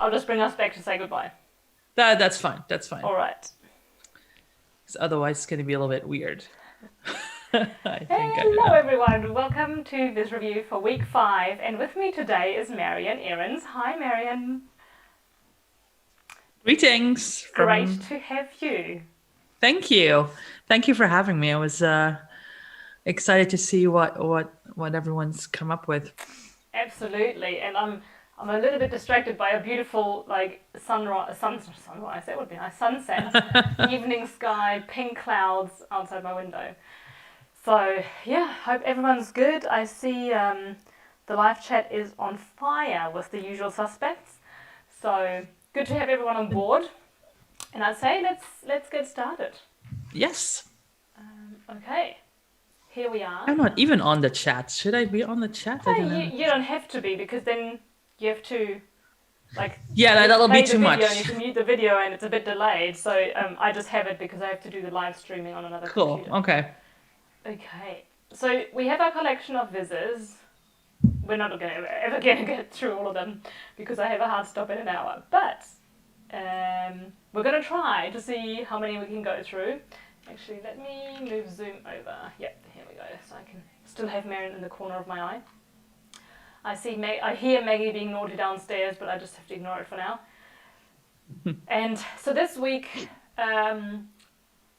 I'll just bring us back to say goodbye. That's fine. That's fine. All right. 'Cause otherwise, it's going to be a little bit weird. I think I don't Hello, know. everyone. Welcome to this review for week 5. And with me today is Marion Ahrens. Hi, Marion. Greetings Great from. to have you. Thank you. Thank you for having me. I was excited to see what everyone's come up with. Absolutely. And I'm a little bit distracted by a beautiful sunrise. That would be nice. Sunset, evening sky, pink clouds outside my window. So yeah, hope everyone's good. I see the live chat is on fire with the usual suspects. So good to have everyone on board. And I'd say let's get started. Yes. Okay, here we are. I'm not even on the chat. Should I be on the chat? I don't know. You don't have to be because then you have to like Yeah, you have to that'll be play the too video and you much. have to mute the video and it's a bit delayed. So I just have it because I have to do the live streaming on another Cool. computer. Okay. Okay, so we have our collection of vizzes. We're not ever going to get through all of them because I have a hard stop in an hour. But we're going to try to see how many we can go through. Actually, let me move Zoom over. Yep, here we go. So I can still have Marion in the corner of my eye. I hear Maggie being naughty downstairs, but I just have to ignore it for now. And so this week,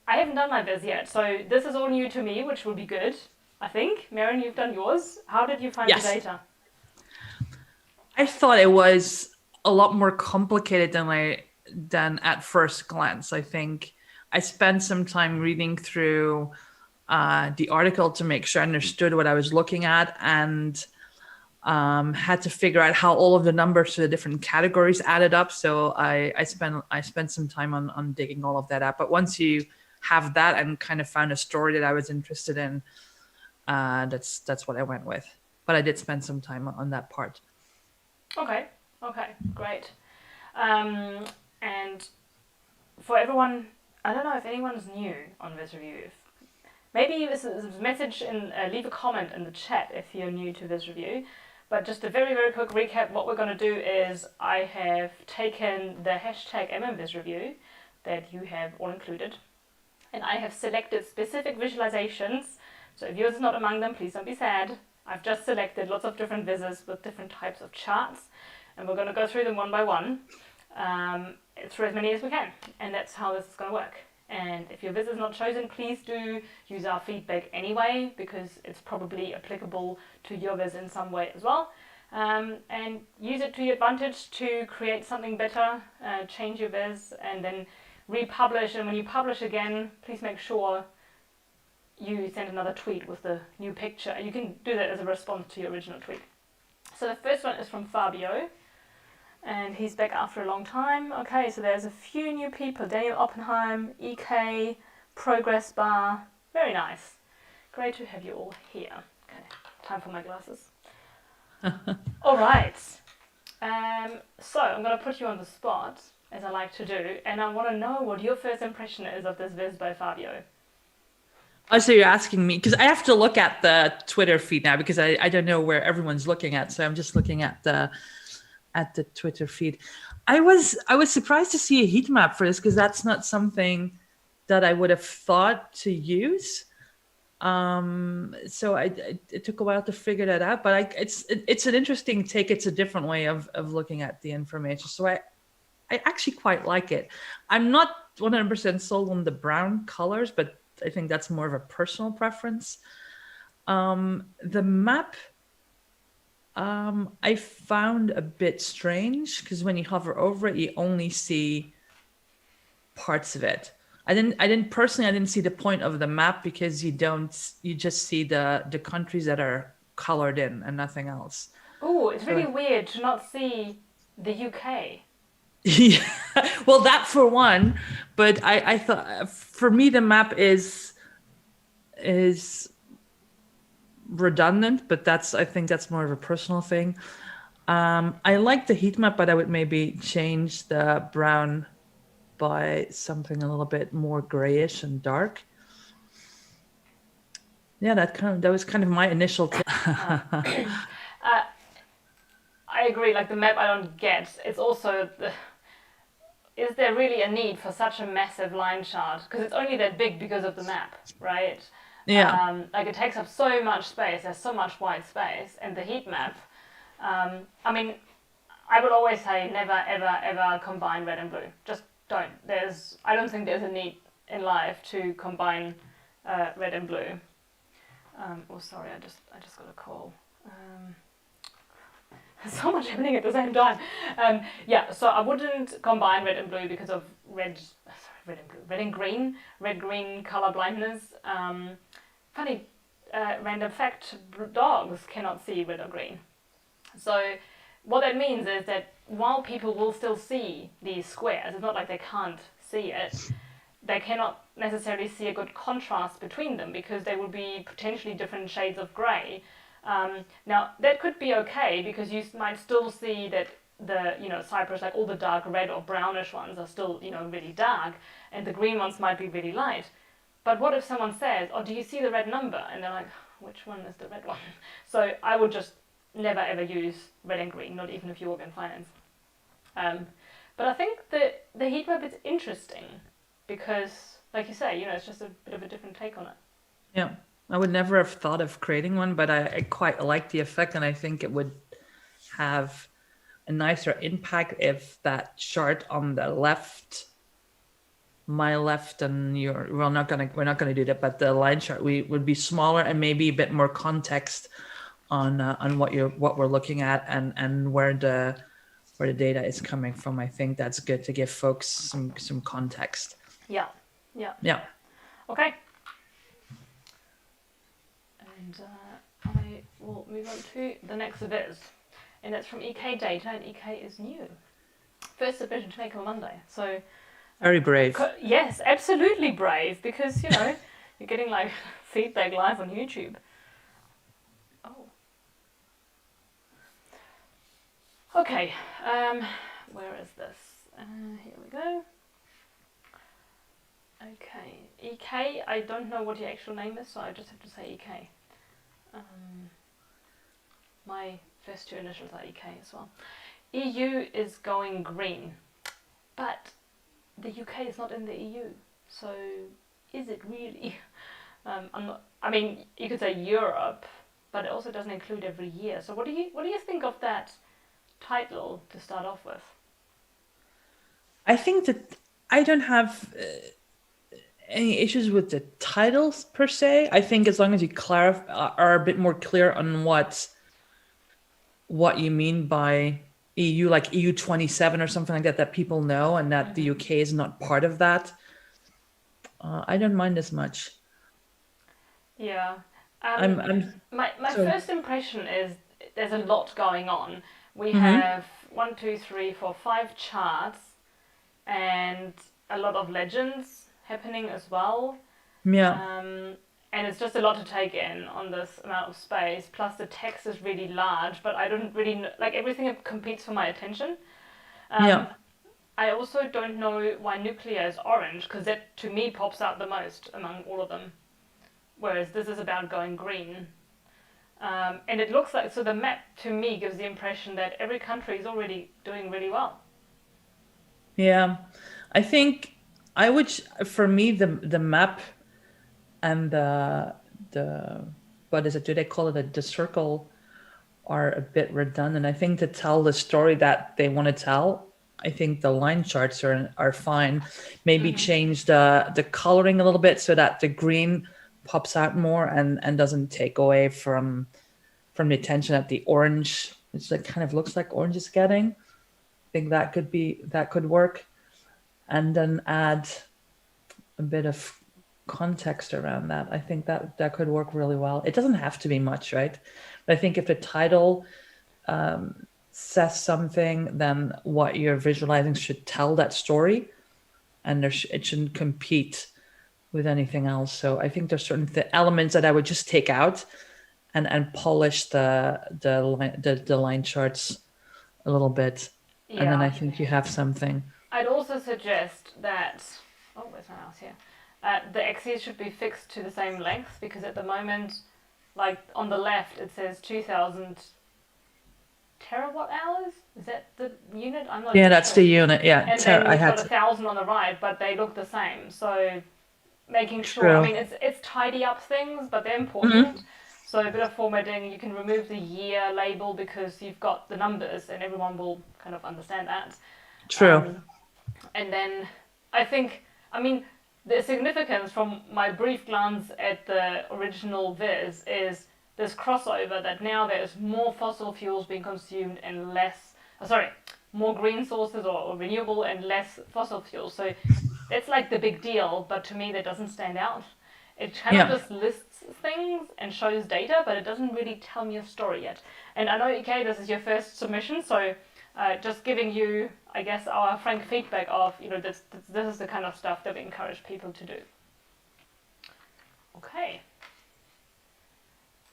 I haven't done my viz yet, so this is all new to me, which will be good, I think. Marion, you've done yours. How did you find the Yes. data? I thought it was a lot more complicated than at first glance. I think I spent some time reading through the article to make sure I understood what I was looking at, and had to figure out how all of the numbers to the different categories added up. So I spent some time on digging all of that up. But once you have that and kind of found a story that I was interested in, that's what I went with. But I did spend some time on that part. Okay, great. And for everyone, I don't know if anyone's new on this review. Maybe this is a message leave a comment in the chat if you're new to this review. But just a very, very quick recap, what we're going to do is I have taken the hashtag MMVisReview that you have all included, and I have selected specific visualizations. So if yours is not among them, please don't be sad. I've just selected lots of different vizzes with different types of charts, and we're going to go through them one by one, through as many as we can, and that's how this is going to work. And if your viz is not chosen, please do use our feedback anyway, because it's probably applicable to your viz in some way as well. And use it to your advantage to create something better, change your viz, and then republish. And when you publish again, please make sure you send another tweet with the new picture. You can do that as a response to your original tweet. So the first one is from Fabio, and he's back after a long time. Okay, so there's a few new people. Daniel Oppenheim, EK, Progress Bar. Very nice. Great to have you all here. Okay, time for my glasses. All right. So I'm going to put you on the spot, as I like to do, and I want to know what your first impression is of this viz by Fabio. Oh, so you're asking me, because I have to look at the Twitter feed now because I don't know where everyone's looking at. So I'm just looking at the Twitter feed. I was surprised to see a heat map for this because that's not something that I would have thought to use. So it took a while to figure that out, but it's an interesting take. It's a different way of looking at the information. So I actually quite like it. I'm not 100% sold on the brown colors, but I think that's more of a personal preference. The map I found a bit strange because when you hover over it, you only see parts of it. I didn't see the point of the map because you just see the countries that are colored in and nothing else. Oh, it's really So, weird to not see the UK. yeah, well, that for one, but I thought for me the map is redundant, but I think that's more of a personal thing. I like the heat map, but I would maybe change the brown by something a little bit more grayish and dark. Yeah, that was kind of my initial take. I agree. Like the map, I don't get. It's also is there really a need for such a massive line chart? Because it's only that big because of the map, right? Yeah. Like it takes up so much space. There's so much white space, and the heat map. I mean, I would always say never, ever, ever combine red and blue. Just don't. I don't think there's a need in life to combine red and blue. Oh, sorry, I just got a call. So much happening at the same time. Yeah, so I wouldn't combine red and blue because of red and blue, red green color blindness. Funny random fact: dogs cannot see red or green. So what that means is that while people will still see these squares, it's not like they can't see it. They cannot necessarily see a good contrast between them because they will be potentially different shades of grey. Now that could be okay because you might still see that the cypress, like all the dark red or brownish ones are still really dark, and the green ones might be really light. But what if someone says, "Oh, do you see the red number?" And they're like, "Which one is the red one?" So I would just never ever use red and green, not even if you work in finance. But I think that the heat map is interesting because, like you say, it's just a bit of a different take on it. Yeah. I would never have thought of creating one, but I quite like the effect, and I think it would have a nicer impact if that chart on the left, my left, and we're not gonna do that, but the line chart would be smaller and maybe a bit more context on what we're looking at and where the data is coming from. I think that's good to give folks some context. Yeah. Okay. And I will move on to the next viz, and that's from EK Data, and EK is new. First submission to Makeover Monday, so very brave. Yes, absolutely brave, because you're getting like feedback live on YouTube. Oh. Okay. Where is this? Here we go. Okay, EK. I don't know what your actual name is, so I just have to say EK. My first two initials are EK as well. EU is going green, but the UK is not in the EU, so is it really? I mean, you could say Europe, but it also doesn't include every year. So what do you think of that title to start off with? I think that I don't have any issues with the titles per se. I think as long as you are a bit more clear on what you mean by EU, like EU 27 or something like that people know, and that the UK is not part of that. I don't mind as much. Yeah. My so, first impression is there's a lot going on. We have 1, 2, 3, 4, 5 charts and a lot of legends happening as well. Yeah. And it's just a lot to take in on this amount of space. Plus the text is really large, but I don't really know, like everything competes for my attention. Yeah. I also don't know why nuclear is orange, because that to me pops out the most among all of them. Whereas this is about going green. And it looks like, so the map to me gives the impression that every country is already doing really well. Yeah. I think for me, the map and the what is it? Do they call it the circle? Are a bit redundant. I think to tell the story that they want to tell, I think the line charts are fine. Maybe change the coloring a little bit so that the green pops out more and doesn't take away from the attention that the orange, which like kind of looks like orange, is getting. I think that could work, and then add a bit of context around that. I think that could work really well. It doesn't have to be much, right? But I think if the title says something, then what you're visualizing should tell that story, and it shouldn't compete with anything else. So I think there's certain elements that I would just take out and polish the line charts a little bit, and then I think you have something. I'd also suggest that where's my mouse here? The axes should be fixed to the same length, because at the moment, like on the left, it says 2000 terawatt hours. Is that the unit? I'm not. Yeah, even that's sure. the unit. Yeah, And then I you've had got 1,000 on the right, but they look the same. So making sure. I true. mean, it's tidy up things, but they're Hmm. important. So a bit of formatting. You can remove the year label because you've got the numbers, and everyone will kind of understand that. True. Um, and then I think, I mean, the significance from my brief glance at the original Viz is this crossover that now there's more fossil fuels being consumed and less, more green sources or renewable and less fossil fuels. So that's like the big deal, but to me that doesn't stand out. It kind of Yeah. just lists things and shows data, but it doesn't really tell me a story yet. And I know, EK, this is your first submission, so just giving you, I guess, our frank feedback of, this is the kind of stuff that we encourage people to do. Okay.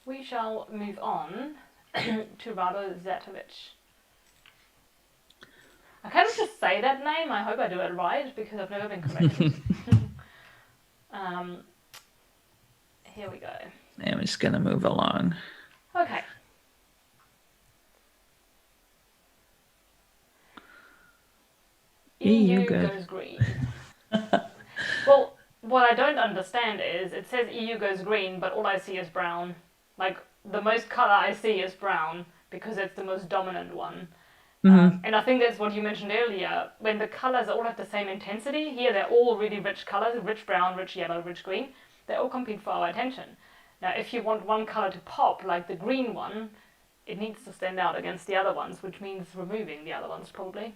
We shall move on to Rado Zatovic. I kind of just say that name. I hope I do it right because I've never been corrected. Here we go. I'm just gonna move along. Okay. EU goes green. Well, what I don't understand is it says EU goes green, but all I see is brown. Like, the most colour I see is brown because it's the most dominant one. And I think that's what you mentioned earlier. When the colours all have the same intensity, here they're all really rich colours, rich brown, rich yellow, rich green. They all compete for our attention. Now, if you want one colour to pop, like the green one, it needs to stand out against the other ones, which means removing the other ones probably.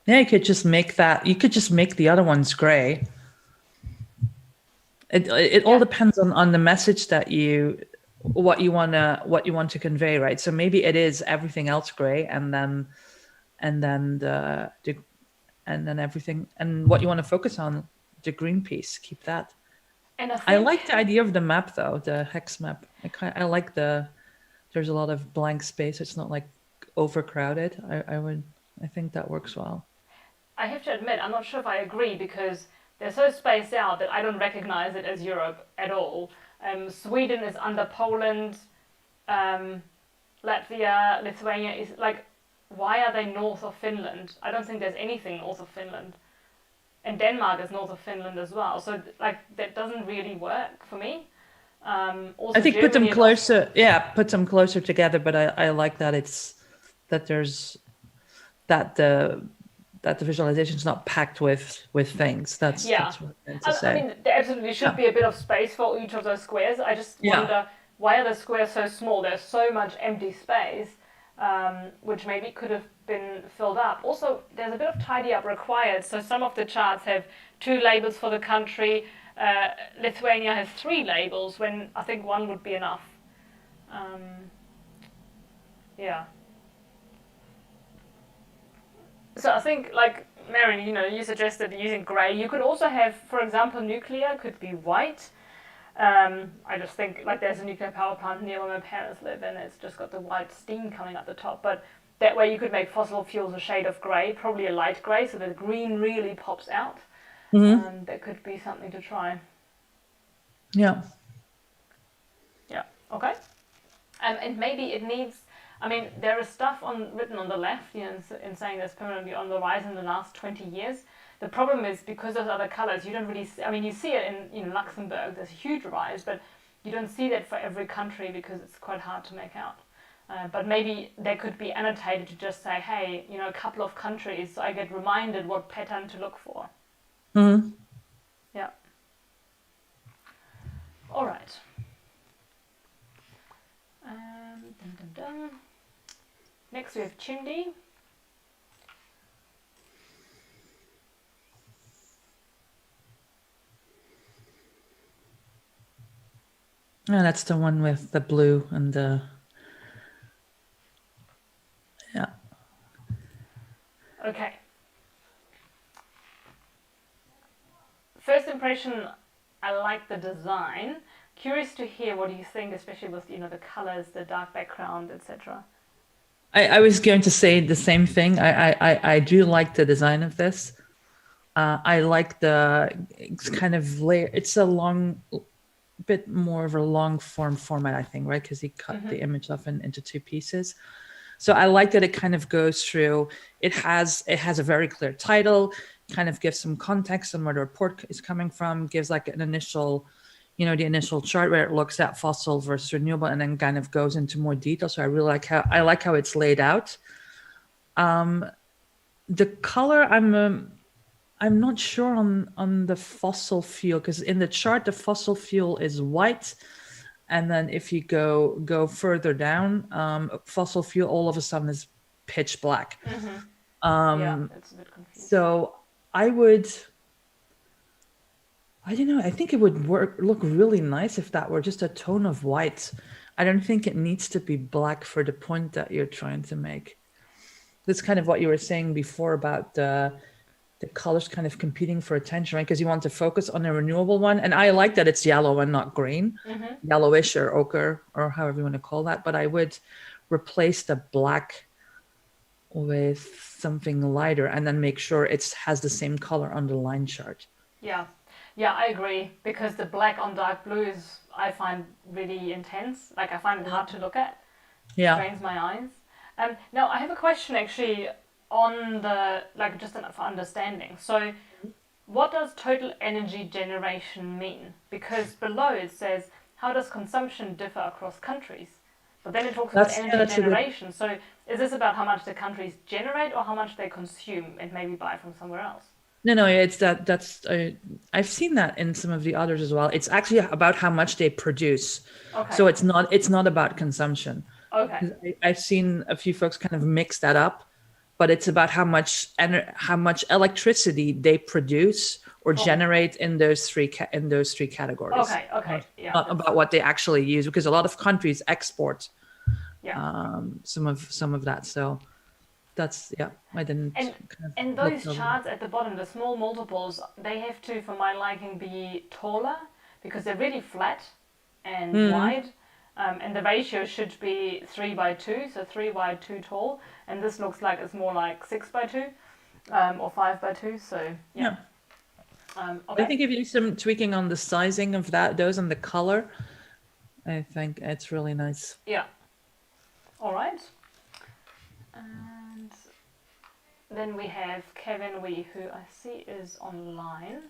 Yeah, you could just make that. You could just make the other ones gray. It all depends on the message that what you want to convey, right? So maybe it is everything else gray, and then everything, and what you want to focus on, the green piece, keep that. And I I think, like the idea of the map though, the hex map. I like there's a lot of blank space. It's not like overcrowded. I think that works well. I have to admit, I'm not sure if I agree because they're so spaced out that I don't recognize it as Europe at all. Sweden is under Poland. Latvia, Lithuania is like, why are they north of Finland? I don't think there's anything north of Finland. And Denmark is north of Finland as well. So like that doesn't really work for me. Also I think put them Germany and closer. Yeah, put them closer together. But I like that there's that the visualization is not packed with things. That's yeah. that's what I meant to I say. mean, there absolutely should be a bit of space for each of those squares. I just Yeah. wonder why are the squares so small? There's so much empty space, which maybe could have been filled up. Also, there's a bit of tidy up required. So some of the charts have 2 labels for the country. Lithuania has 3 labels when I think 1 would be enough. Yeah. So I think, like, Marion, you suggested using grey. You could also have, for example, nuclear could be white. I just think, like, there's a nuclear power plant near where my parents live, and it's just got the white steam coming up the top. But that way you could make fossil fuels a shade of grey, probably a light grey, so the green really pops out. That could be something to try. Yeah. Yeah, okay. And maybe it needs, I mean, there is stuff written on the left, in saying that's permanently on the rise in the last 20 years. The problem is because those other colours, you don't really see, I mean, you see it in Luxembourg, there's a huge rise, but you don't see that for every country because it's quite hard to make out. But maybe they could be annotated to just say, hey, a couple of countries, so I get reminded what pattern to look for. Yeah. All right. Dun, dun, dun. Next we have Chimney. Yeah, that's the one with the blue and the. Yeah. Okay. First impression, I like the design. Curious to hear what you think, especially with the colors, the dark background, etc. I was going to say the same thing. I do like the design of this. I like it's kind of layer. It's a bit more of a long form format, I think, right? Because he cut the image off into 2 pieces. So I like that it kind of goes through. It has a very clear title, kind of gives some context on where the report is coming from, gives like an initial, the initial chart where it looks at fossil versus renewable, and then kind of goes into more detail. So I really like how it's laid out. The color, I'm not sure on the fossil fuel, because in the chart the fossil fuel is white, and then if you go further down, fossil fuel all of a sudden is pitch black. Yeah, it's a bit confusing. So I don't know. I think it would look really nice if that were just a tone of white. I don't think it needs to be black for the point that you're trying to make. That's kind of what you were saying before about the colors kind of competing for attention, right? Because you want to focus on a renewable one. And I like that it's yellow and not green, yellowish or ochre, or however you want to call that. But I would replace the black with something lighter and then make sure it has the same color on the line chart. Yeah, I agree, because the black on dark blue is, I find, really intense. Like, I find it hard to look at. Yeah. Strains my eyes. Now, I have a question actually on the, like, just for understanding. So, what does total energy generation mean? Because below it says, how does consumption differ across countries? But then it talks about energy generation. So, is this about how much the countries generate or how much they consume and maybe buy from somewhere else? No, it's that's I've seen that in some of the others as well. It's actually about how much they produce. Okay. So it's not about consumption. Okay. I've seen a few folks kind of mix that up, but it's about how much electricity they produce or generate in those three categories. Okay. Yeah. Not about what they actually use, because a lot of countries export some of that. So that's, I didn't. And those charts at the bottom, the small multiples, they have to, for my liking, be taller because they're really flat and wide. And the ratio should be 3:2, so 3 wide, 2 tall. And this looks like it's more like 6:2 or 5:2. So yeah. Okay. I think if you do some tweaking on the sizing of those and the color, I think it's really nice. Yeah. All right. And then we have Kevin who I see is online.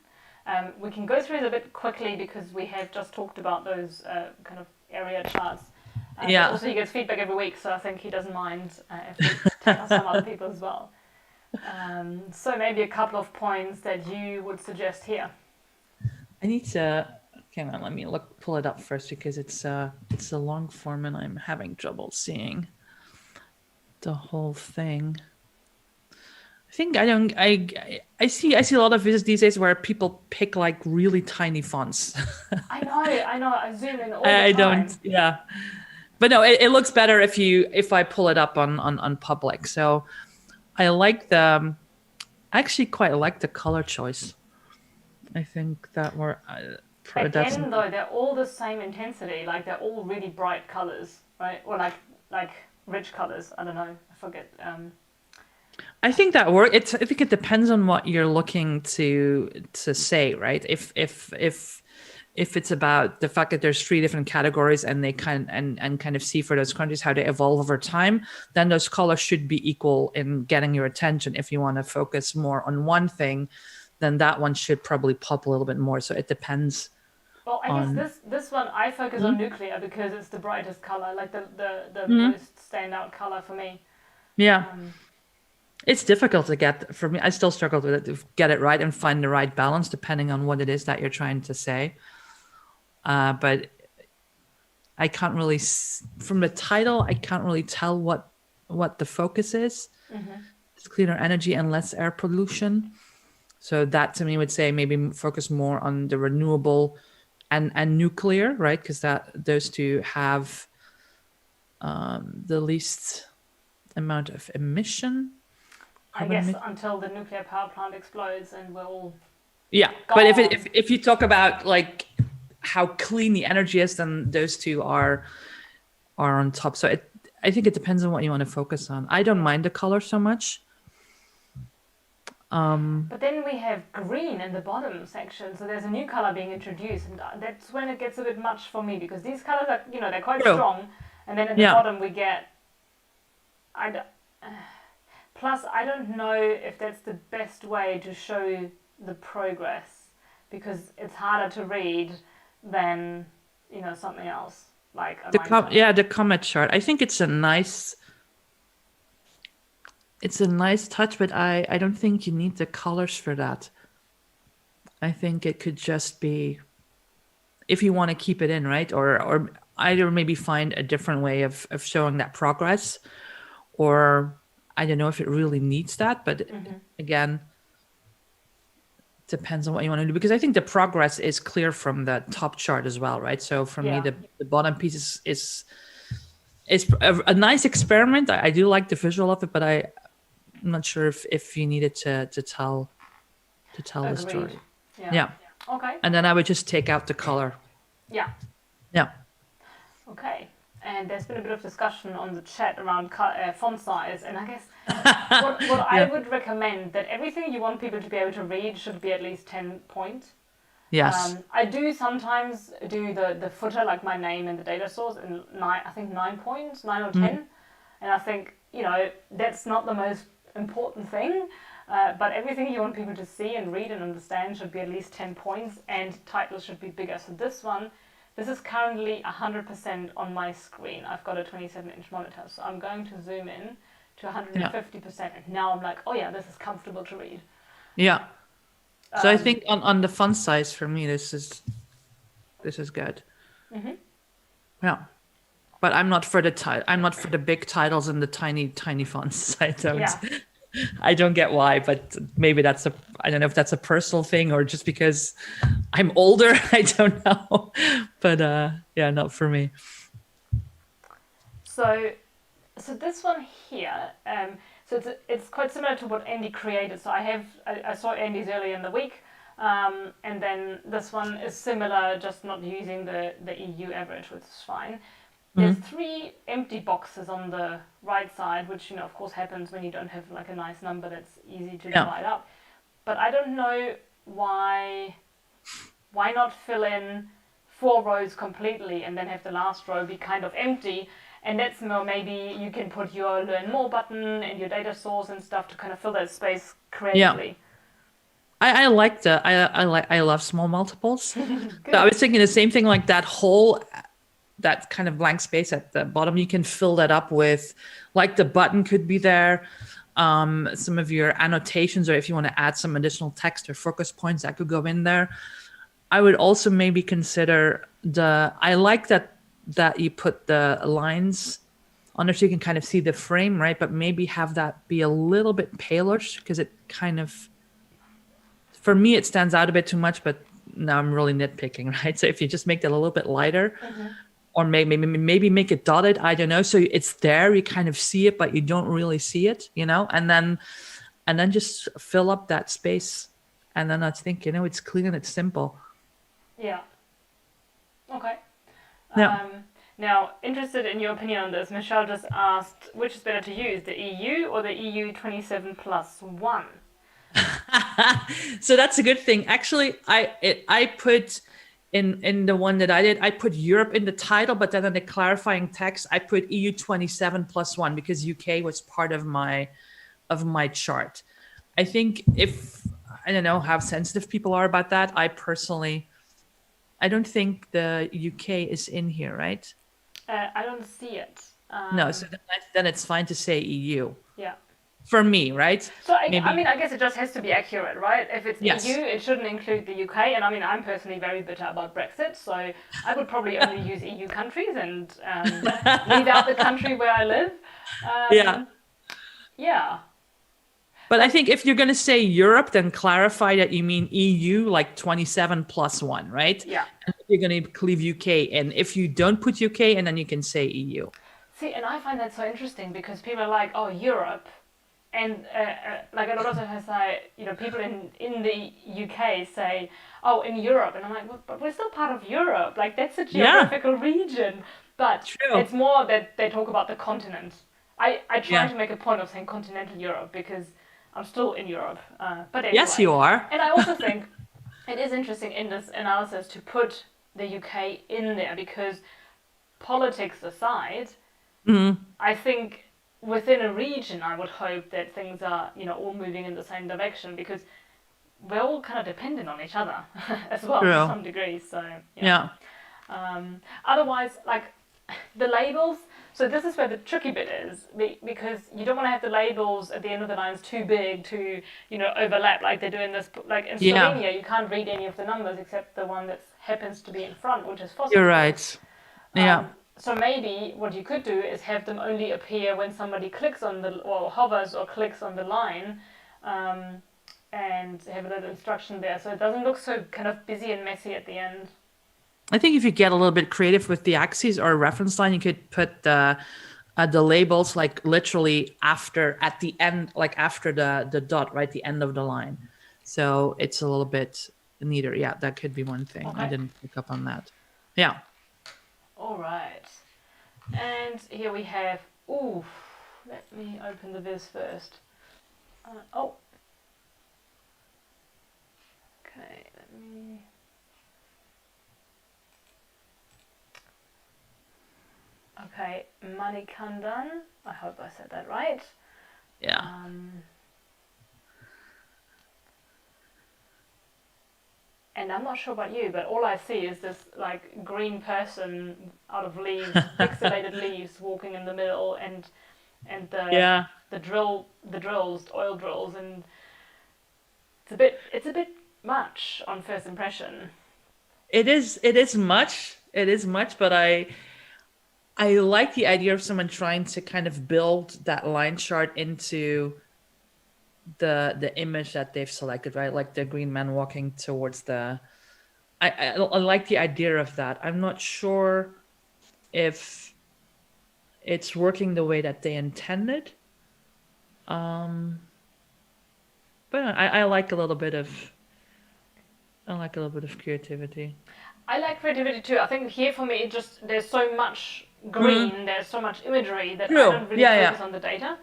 We can go through it a bit quickly because we have just talked about those kind of area charts. Also, he gets feedback every week, so I think he doesn't mind if we tackle some other people as well. So maybe a couple of points that you would suggest here. I need to. Hang on, let me pull it up first, because it's a long form and I'm having trouble seeing the whole thing. I think I see a lot of videos these days where people pick like really tiny fonts. I know. I zoom in all the time. Don't. Yeah, but no, it looks better if I pull it up on public. So I actually quite like the color choice. I think that again, though, they're all the same intensity. Like, they're all really bright colors, right? Or like rich colors. I don't know. I forget. I think that works. I think it depends on what you're looking to say, right? If it's about the fact that there's 3 different categories and they kind of see for those countries how they evolve over time, then those colors should be equal in getting your attention. If you want to focus more on one thing, then that one should probably pop a little bit more. So it depends. Well, I guess this one I focus on nuclear because it's the brightest color, like the most standout color for me. Yeah. It's difficult to get, for me. I still struggle with it, to get it right and find the right balance depending on what it is that you're trying to say. But I can't really, from the title, I can't really tell what the focus is. It's cleaner energy and less air pollution. So that to me would say maybe focus more on the renewable and nuclear, right? Because those two have the least amount of emission. I guess until the nuclear power plant explodes and we're all gone. But if you talk about like how clean the energy is, then those two are on top. So I think it depends on what you want to focus on. I don't mind the color so much. But then we have green in the bottom section, so there's a new color being introduced, and that's when it gets a bit much for me, because these colors are, they're quite strong, and then in the bottom we get, I d- plus, I don't know if that's the best way to show the progress, because it's harder to read than, something else like a line chart. The comet chart. I think it's a nice touch, but I don't think you need the colors for that. I think it could just be, if you want to keep it in, right? Or either maybe find a different way of showing that progress, or I don't know if it really needs that, but again, depends on what you want to do, because I think the progress is clear from the top chart as well, right? So for me, Yeah. the bottom piece is a nice experiment. I do like the visual of it, but I'm not sure if you needed to tell the Agreed. story. Yeah. Okay. And then I would just take out the color. Yeah. Yeah. Okay. And there's been a bit of discussion on the chat around font size, and I guess what I would recommend, that everything you want people to be able to read should be at least 10 points. Yes. I do sometimes do the footer, like my name and the data source, in 9 points, 9 or 10. And I think, that's not the most important thing, but everything you want people to see and read and understand should be at least 10 points, and titles should be bigger. So this is currently 100% on my screen. I've got a 27-inch monitor, so I'm going to zoom in to 150%, and now I'm like, oh yeah, this is comfortable to read. Yeah. So I think on the font size, for me, this is good. Mm-hmm. Yeah. But I'm not for the big titles and the tiny fonts. I don't get why, but maybe I don't know if that's a personal thing or just because I'm older. I don't know. But yeah, not for me. So this one here, so it's quite similar to what Andy created. So I saw Andy's earlier in the week, and then this one is similar, just not using the EU average, which is fine. There's 3 empty boxes on the right side, which, of course happens when you don't have like a nice number that's easy to divide up. But I don't know why not fill in 4 rows completely and then have the last row be kind of empty. And that's more, maybe you can put your learn more button and your data source and stuff to kind of fill that space creatively. I like that. I love small multiples. I was thinking the same thing, like that kind of blank space at the bottom, you can fill that up with, like, the button could be there, some of your annotations, or if you want to add some additional text or focus points, that could go in there. I would also maybe consider I like that you put the lines on there so you can kind of see the frame, right? But maybe have that be a little bit paler, because it kind of, for me, it stands out a bit too much, but now I'm really nitpicking, right? So if you just make that a little bit lighter, or maybe make it dotted, I don't know. So it's there, you kind of see it, but you don't really see it, and then just fill up that space. And then I think, it's clean and it's simple. Yeah. Okay. Yeah. Now, interested in your opinion on this, Michelle just asked, which is better to use, the EU or the EU 27+1? So that's a good thing. Actually, I put in the one that I did, I put Europe in the title, but then in the clarifying text, I put EU 27+1 because UK was part of my chart. I think I don't know how sensitive people are about that. I don't think the UK is in here, right? I don't see it. No, so then it's fine to say EU. Yeah. For me, right? So I guess it just has to be accurate, right? If it's Yes. EU, it shouldn't include the UK. And I'm personally very bitter about Brexit, so I would probably only use EU countries and leave out the country where I live. Yeah. But I think if you're going to say Europe, then clarify that you mean EU, like 27+1, right? Yeah. And you're going to leave UK. And if you don't put UK, and then you can say EU. See, and I find that so interesting because people are like, oh, Europe. And like a lot of times, people in the UK say, oh, in Europe. And I'm like, well, but we're still part of Europe. Like, that's a geographical region. But it's more that they talk about the continent. I try to make a point of saying continental Europe because I'm still in Europe. But anyway. Yes, you are. And I also think it is interesting in this analysis to put the UK in there because politics aside, I think within a region, I would hope that things are, all moving in the same direction, because we're all kind of dependent on each other as well to True. some degree. So Yeah. otherwise, like the labels. So this is where the tricky bit is, because you don't want to have the labels at the end of the lines too big to overlap, like they do in this. Like in Yeah. Slovenia, you can't read any of the numbers except the one that happens to be in front, which is fossil You're fuels. right. Yeah. So maybe what you could do is have them only appear when somebody clicks on or hovers or clicks on the line, and have a little instruction there, so it doesn't look so kind of busy and messy at the end. I think if you get a little bit creative with the axes or a reference line, you could put the labels like literally at the end, like after the dot, right, the end of the line. So it's a little bit neater. Yeah, that could be one thing. Okay. I didn't pick up on that. Yeah. All right. And here we have, let me open the viz first. Okay, let me... Okay, Condon. I hope I said that right. Yeah. And I'm not sure about you, but all I see is this like green person out of leaves, pixelated leaves, walking in the middle, and the drills, oil drills, and it's a bit much on first impression. It is much, but I like the idea of someone trying to kind of build that line chart into the image that they've selected, right? Like the green man walking towards the... I like the idea of that. I'm not sure if it's working the way that they intended. But I like a little bit of creativity. I like creativity too. I think here for me, there's so much green, there's so much imagery that I don't really focus on the data.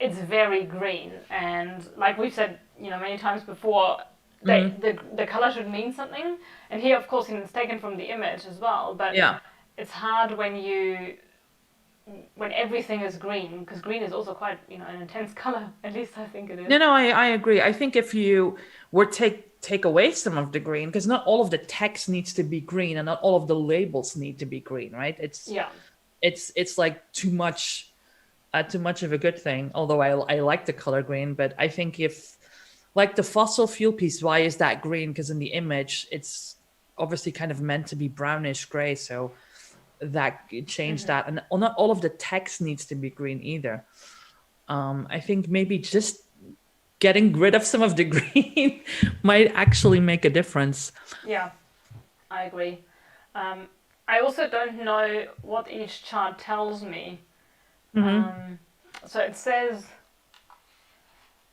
It's very green, and like we've said, many times before, the color should mean something. And here, of course, it's taken from the image as well. But it's hard when everything is green, because green is also quite an intense color. At least I think it is. No, I agree. I think if you were take away some of the green, because not all of the text needs to be green, and not all of the labels need to be green, right? It's like too much of a good thing. Although I like the color green, but I think if, like the fossil fuel piece, why is that green? Because in the image, it's obviously kind of meant to be brownish gray, so that changed that. And not all of the text needs to be green either. I think maybe just getting rid of some of the green might actually make a difference. Yeah, I agree. I also don't know what each chart tells me. So it says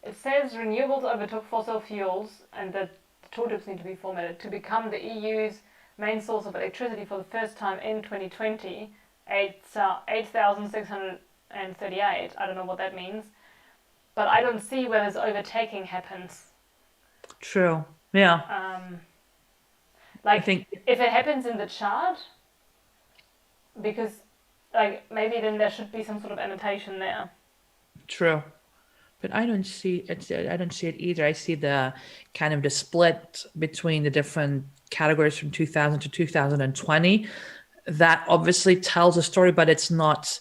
renewables overtook fossil fuels, and the tooltips need to be formatted to become the EU's main source of electricity for the first time in 2020. 8,638. I don't know what that means, but I don't see where this overtaking happens. True. Yeah. I think if it happens in the chart, because maybe then there should be some sort of annotation there. True. But I don't see it. I don't see it either. I see the kind of the split between the different categories from 2000 to 2020. That obviously tells a story, but it's not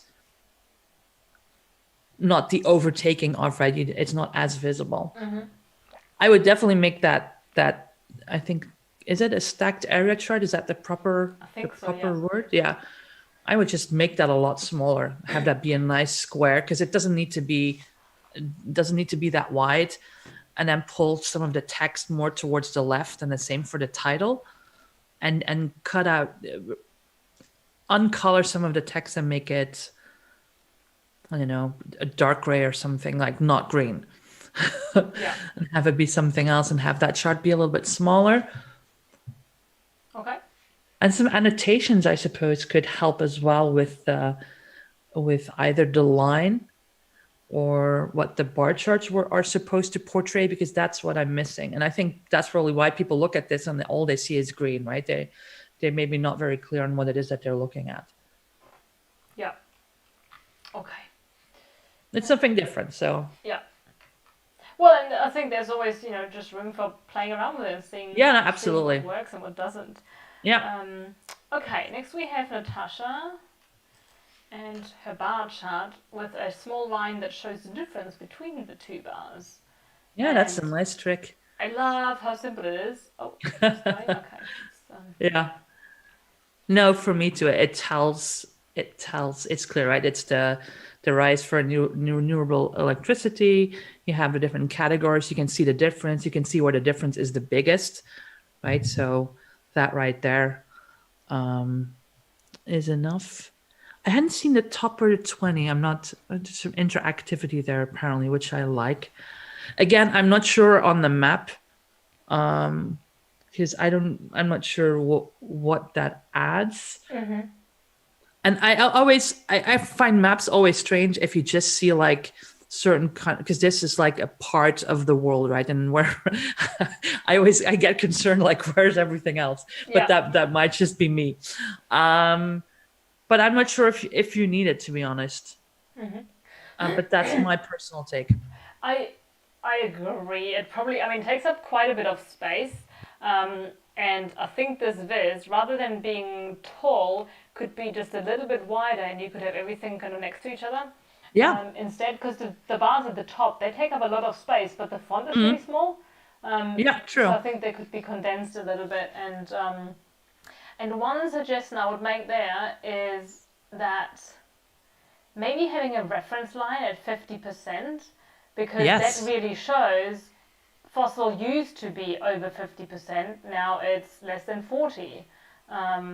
the overtaking of, right? It's not as visible. I would definitely make that. I think, is it a stacked area chart? Is that the proper word? Yeah. I would just make that a lot smaller. Have that be a nice square, because it doesn't need to be that wide, and then pull some of the text more towards the left, and the same for the title, and cut out, uncolor some of the text and make it, I don't know, a dark gray or something, like not green. And have it be something else, and have that chart be a little bit smaller. Okay. And some annotations, I suppose, could help as well with either the line or what the bar charts are supposed to portray, because that's what I'm missing. And I think that's probably why people look at this and all they see is green, right? They may be not very clear on what it is that they're looking at. Yeah. Okay. It's something different. So Yeah. Well, and I think there's always, just room for playing around with it, yeah, no, seeing what absolutely. works and what doesn't. Yeah, Okay, next we have Natasha and her bar chart with a small line that shows the difference between the two bars. yeah, that's And a nice trick. I love how simple it is. Oh, just going. Okay. Yeah. No, for me too. It tells it's clear, right? It's the rise for new renewable electricity. You have the different categories. You can see the difference. You can see where the difference is the biggest, right? So that right there is enough. I hadn't seen the topper 20. I'm not There's some interactivity there apparently, which I like. Again, I'm not sure on the map because I'm not sure what that adds. And I find maps always strange if you just see like certain because this is like a part of the world, right? And where I get concerned like where's everything else, but Yeah. that might just be me. But I'm not sure if you need it, to be honest. But that's my personal take. I I agree. It probably, takes up quite a bit of space. Um, and I think this viz, rather than being tall, could be just a little bit wider and you could have everything kind of next to each other. Yeah. Instead, because the bars at the top, they take up a lot of space, but the font is really Mhm. small. Yeah, So true. I think they could be condensed a little bit. And one suggestion I would make there is that maybe having a reference line at 50%, because that Yes. really shows fossil used to be over 50%, now it's less than 40.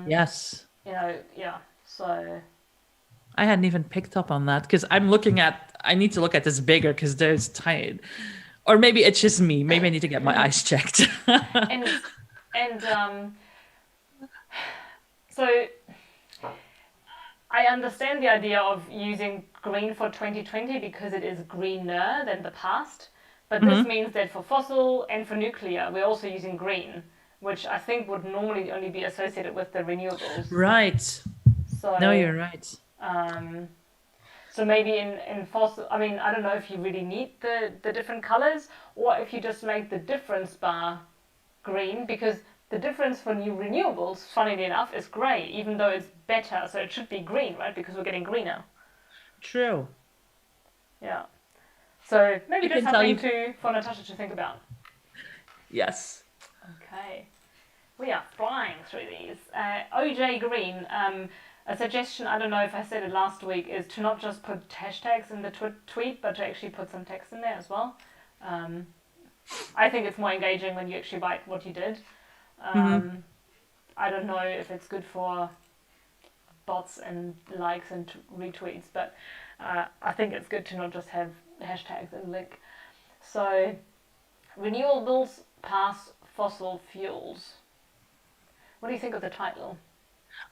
Yes. Yeah, so I hadn't even picked up on that because I need to look at this bigger because there's tiny, or maybe it's just me. Maybe I need to get my eyes checked. and and so I understand the idea of using green for 2020 because it is greener than the past, but this Mhm. means that for fossil and for nuclear, we're also using green, which I think would normally only be associated with the renewables. Right. No, So, you're right. um, so maybe in fossil, I don't know if you really need the different colors or if you just make the difference bar green, because the difference for new renewables, funnily enough, is grey, even though it's better, so it should be green, right? Because we're getting greener. True. Yeah. So maybe I just can tell something you. for Natasha to think about. Yes. Okay. We are flying through these. OJ Green, a suggestion, I don't know if I said it last week, is to not just put hashtags in the tweet, but to actually put some text in there as well. Um, I think it's more engaging when you actually write what you did. Hmm. I don't know if it's good for bots and likes and retweets, but I think it's good to not just have hashtags and link. So, renewables pass fossil fuels. What do you think of the title?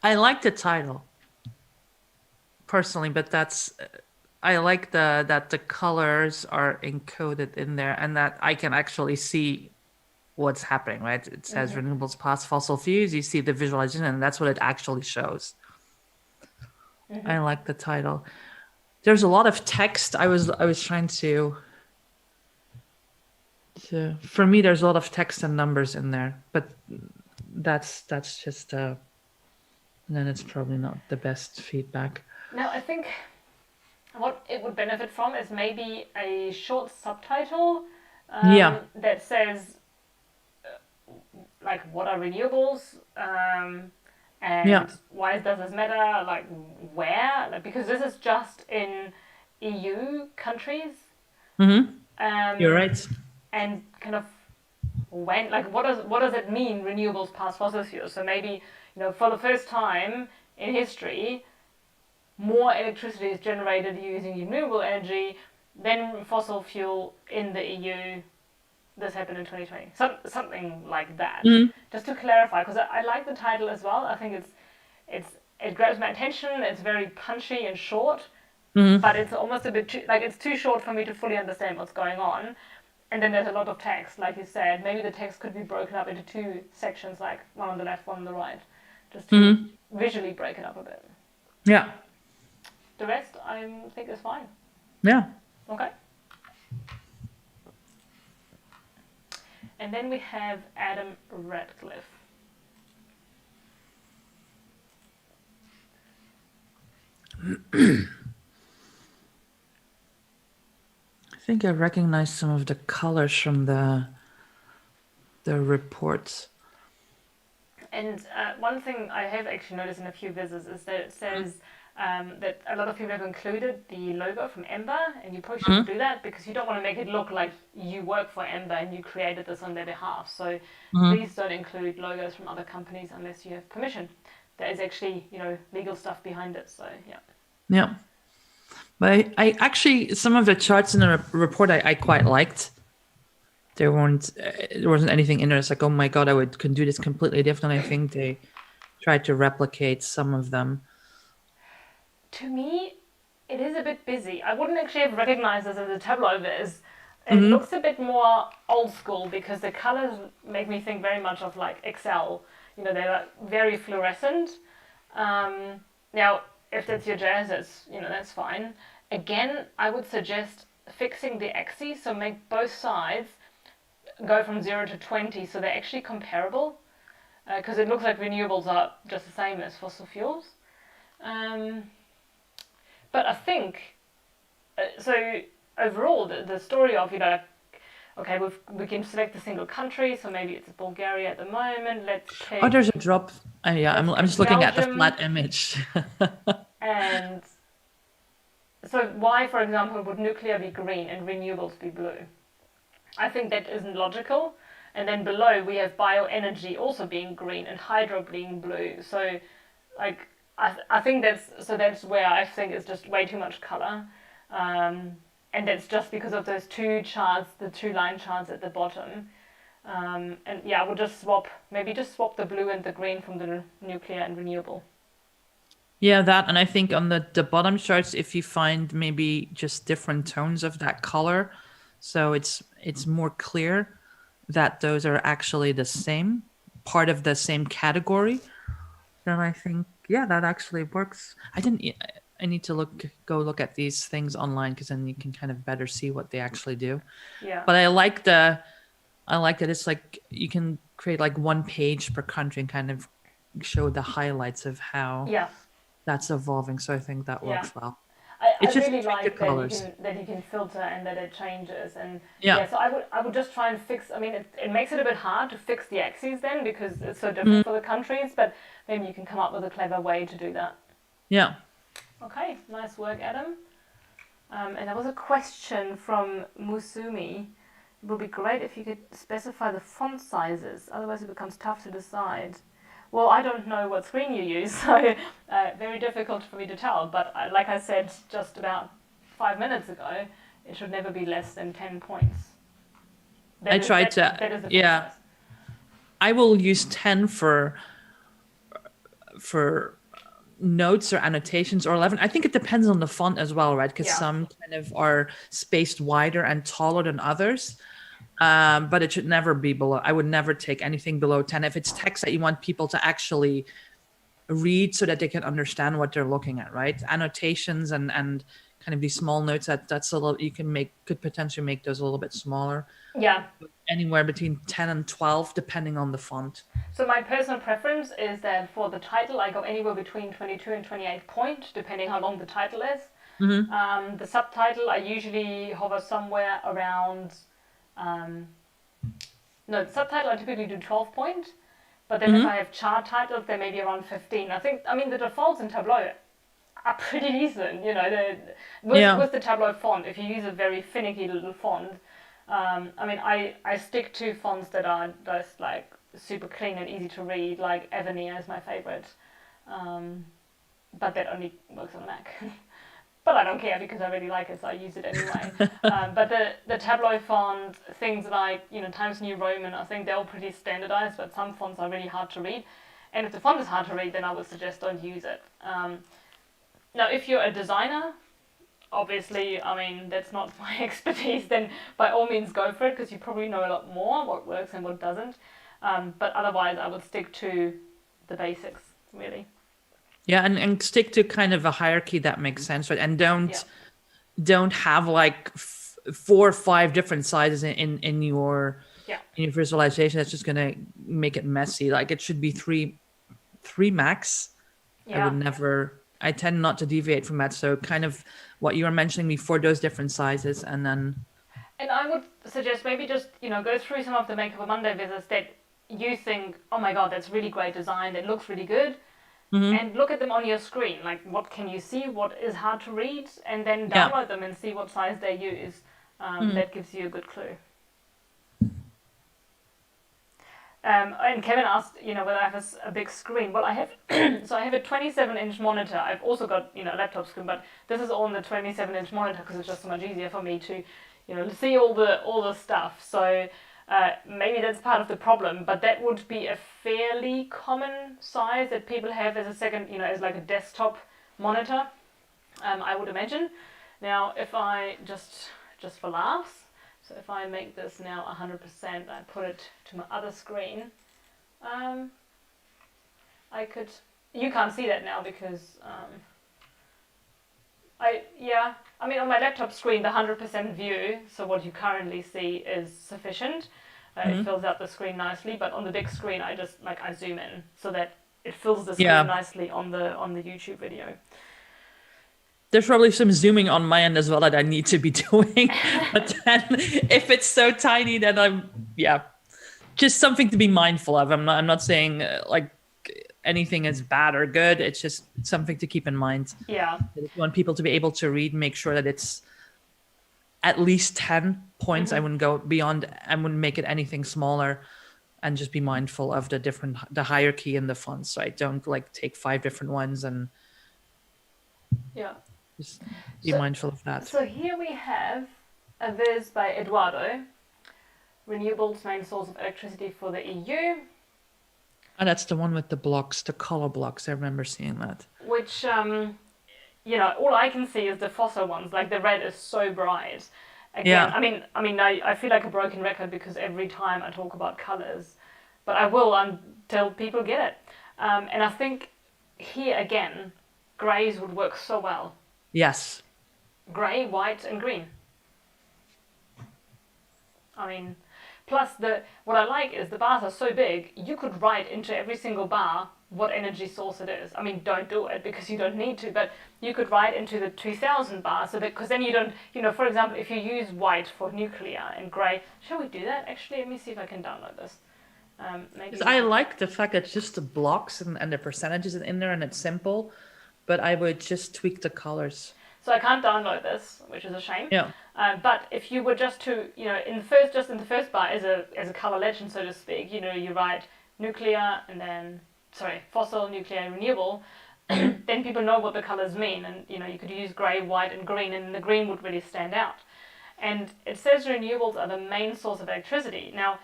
I like the title personally, but I like that the colors are encoded in there and that I can actually see what's happening, right? It says Mm-hmm. renewables past fossil fuels. You see the visualization, and that's what it actually shows. Mm-hmm. I like the title. There's a lot of text. I was trying to for me. There's a lot of text and numbers in there, but that's just and then it's probably not the best feedback. Now, I think what it would benefit from is maybe a short subtitle Yeah. that says, like, what are renewables? Yeah. And why does this matter? Like, where? Like, because this is just in EU countries. Mm-hmm. You're Um, right. and kind of when, like, what does it mean, renewables past fossil fuels? So maybe, for the first time in history, more electricity is generated using renewable energy than fossil fuel in the EU. This happened in 2020. Something like that. Mm-hmm. Just to clarify, because I like the title as well. I think it grabs my attention. It's very punchy and short, Mm-hmm. but it's almost a bit too, like, it's too short for me to fully understand what's going on. And then there's a lot of text, like you said. Maybe the text could be broken up into two sections, like one on the left, one on the right, just to Mm-hmm. visually break it up a bit. Yeah. the rest I think is fine. Yeah. Okay. And then we have Adam Radcliffe. I think I recognize some of the colors from the reports. And one thing I have actually noticed in a few visits is that it says that a lot of people have included the logo from Ember, and you probably shouldn't do that because you don't want to make it look like you work for Ember and you created this on their behalf. So please don't include logos from other companies unless you have permission. There is actually, legal stuff behind it. So yeah. Yeah. But I actually, some of the charts in the report I quite liked. There wasn't anything in there. It's like, oh my God, can do this completely different. I think they tried to replicate some of them. To me, it is a bit busy. I wouldn't actually have recognized this as a tableau viz. It looks a bit more old school because the colors make me think very much of like Excel. They're like very fluorescent. Now, if that's your jazz, that's fine. Again, I would suggest fixing the axes, so make both sides go from 0 to 20 so they're actually comparable, because it looks like renewables are just the same as fossil fuels. But I think, so overall, the story of, okay, we can select a single country, so maybe it's Bulgaria at the moment. Let's pick. Oh, there's a drop. Yeah, I'm just looking at the flat image. And so why, for example, would nuclear be green and renewables be blue? I think that isn't logical. And then below we have bioenergy also being green and hydro being blue. So, like, I think that's where I think it's just way too much color. And that's just because of those two charts, the two line charts at the bottom. And yeah, we'll just swap the blue and the green from the nuclear and renewable. Yeah, that, and I think on the bottom charts, if you find maybe just different tones of that color, so it's more clear that those are actually the same, part of the same category, then I think, yeah, that actually works. I need to go look at these things online because then you can kind of better see what they actually do. Yeah. But I like that it's like you can create like one page per country and kind of show the highlights of how that's evolving. So I think that works well. I really like that you can filter and that it changes, and so I would just try and fix. I mean, it makes it a bit hard to fix the axes then because it's so different for the countries, but maybe you can come up with a clever way to do that. Yeah. Okay, nice work, Adam. And there was a question from Musumi. It would be great if you could specify the font sizes, otherwise it becomes tough to decide. Well, I don't know what screen you use, so very difficult for me to tell. But like I said just about 5 minutes ago, it should never be less than 10 points. That is the I will use 10 for notes or annotations, or 11. I think it depends on the font as well, right? Because some kind of are spaced wider and taller than others. But it should never be below. I would never take anything below 10. If it's text that you want people to actually read so that they can understand what they're looking at, right? Annotations and kind of these small notes that's a little, could potentially make those a little bit smaller. Yeah. Anywhere between 10 and 12, depending on the font. So my personal preference is that for the title, I go anywhere between 22 and 28 point, depending how long the title is. Mm-hmm. The subtitle, I usually hover somewhere around... the subtitle I typically do 12 point, but then if I have chart titles, they may be around 15. The defaults in Tableau are pretty decent, with the Tableau font. If you use a very finicky little font, I stick to fonts that are just like super clean and easy to read, like Avenir is my favorite, but that only works on Mac. But I don't care because I really like it, so I use it anyway. But the Tableau font, things like Times New Roman, I think they're all pretty standardized, but some fonts are really hard to read. And if the font is hard to read, then I would suggest don't use it. Now, if you're a designer, obviously, that's not my expertise, then by all means go for it because you probably know a lot more what works and what doesn't. But otherwise, I would stick to the basics, really. Yeah, and stick to kind of a hierarchy that makes sense, right? And Yeah. don't have like 4 or 5 different sizes Yeah. in your visualization. That's just gonna make it messy. Like it should be three max. I would Yeah. never. I tend not to deviate from that. So kind of what you were mentioning before, those different sizes, and then And I would suggest maybe just, go through some of the Makeover Monday visits that you think, oh my god, that's really great design, it looks really good, Mhm. and look at them on your screen. Like, what can you see? What is hard to read? And then Yeah. download them and see what size they use. Mhm. That gives you a good clue. And Kevin asked, whether I have a big screen. Well, I have. So I have a 27-inch monitor. I've also got, a laptop screen, but this is all on the 27-inch monitor because it's just so much easier for me to, see all the stuff. So maybe that's part of the problem, but that would be a fairly common size that people have as a second, as like a desktop monitor. I would imagine. Now, if I just for laughs. So if I make this now 100%, I put it to my other screen, um, I could, you can't see that now because, I mean on my laptop screen the 100% view, so what you currently see is sufficient. It Mhm. fills out the screen nicely, but on the big screen I just, I zoom in so that it fills the screen Yeah. nicely on the YouTube video. There's probably some zooming on my end as well that I need to be doing. But then if it's so tiny, then yeah, just something to be mindful of. I'm not saying like anything is bad or good. It's just something to keep in mind. Yeah. That if you want people to be able to read, make sure that it's at least 10 points. I Hmm. wouldn't go beyond, I wouldn't make it anything smaller, and just be mindful of the hierarchy in the fonts. So I don't like take 5 different ones, and Yeah. just be So mindful of that. so here we have a viz by Eduardo, renewables main source of electricity for the EU, And that's the one with the blocks, the color blocks. I remember seeing that. which all I can see is the fossil ones. Like the red is so bright. Again, Yeah. I feel like a broken record because every time I talk about colors, but I will until people get it. And I think here again, greys would work so well. Yes. Grey, white, and green. I mean, plus what I like is the bars are so big, you could write into every single bar what energy source it is. I mean, don't do it because you don't need to, but you could write into the 2000 bar so that, because then you don't, for example, if you use white for nuclear and grey, shall we do that? Actually, let me see if I can download this. Maybe 'Cause we I can. like the fact that it's just the blocks and the percentages in there and it's simple, but I would just tweak the colors. So I can't download this, which is a shame. Yeah. But if you were just to, in the first bar as a color legend, so to speak, you write nuclear and then fossil, nuclear, renewable. Hmm. Then people know what the colors mean, and you could use grey, white, and green, and the green would really stand out. And it says renewables are the main source of electricity. Now,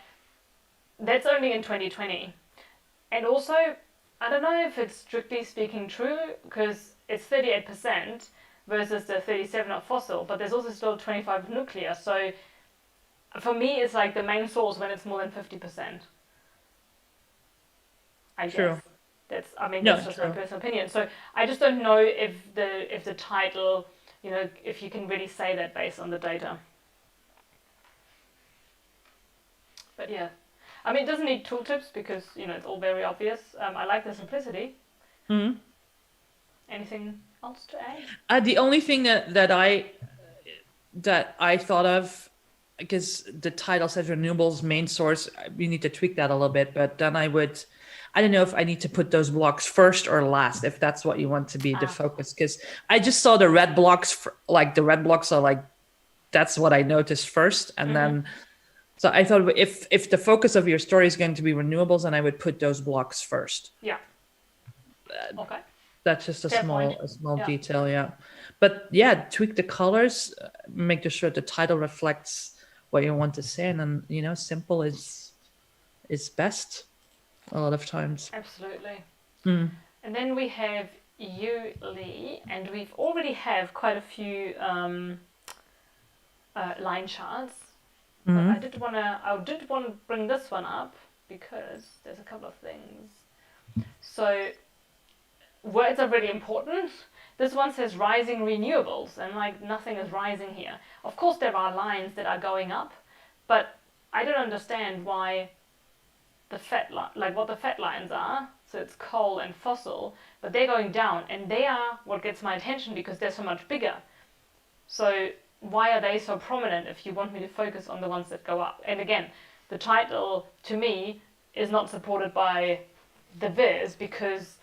that's only in 2020, and also I don't know if it's strictly speaking true because it's 38% versus the 37 of fossil, but there's also still 25 of nuclear. So for me, it's like the main source when it's more than 50%. I True. guess No, that's just my true. personal opinion. So I just don't know if the title, if you can really say that based on the data. But yeah, it doesn't need tooltips because it's all very obvious. I like the simplicity. Hmm. Anything else to add? The only thing that I thought of, because the title says renewables main source, we need to tweak that a little bit. But then I don't know if I need to put those blocks first or last, if that's what you want to be the Ah, focus. Because I just saw the red blocks, like the red blocks are like, that's what I noticed first, and mm-hmm. then so I thought if the focus of your story is going to be renewables, then I would put those blocks first. Yeah. Okay. That's just a Fair point. small Yeah. detail, yeah. But yeah, tweak the colors, make sure the title reflects what you want to say, and then simple is best a lot of times. Absolutely. Mm. And then we have you, Lee, and we've already have quite a few line charts. But I Mm. did want to bring this one up because there's a couple of things. So words are really important. This one says rising renewables, and like nothing is rising here. Of course, there are lines that are going up, but I don't understand why the what the fat lines are. So it's coal and fossil, but they're going down, and they are what gets my attention because they're so much bigger. So why are they so prominent if you want me to focus on the ones that go up? And again, the title to me is not supported by the viz because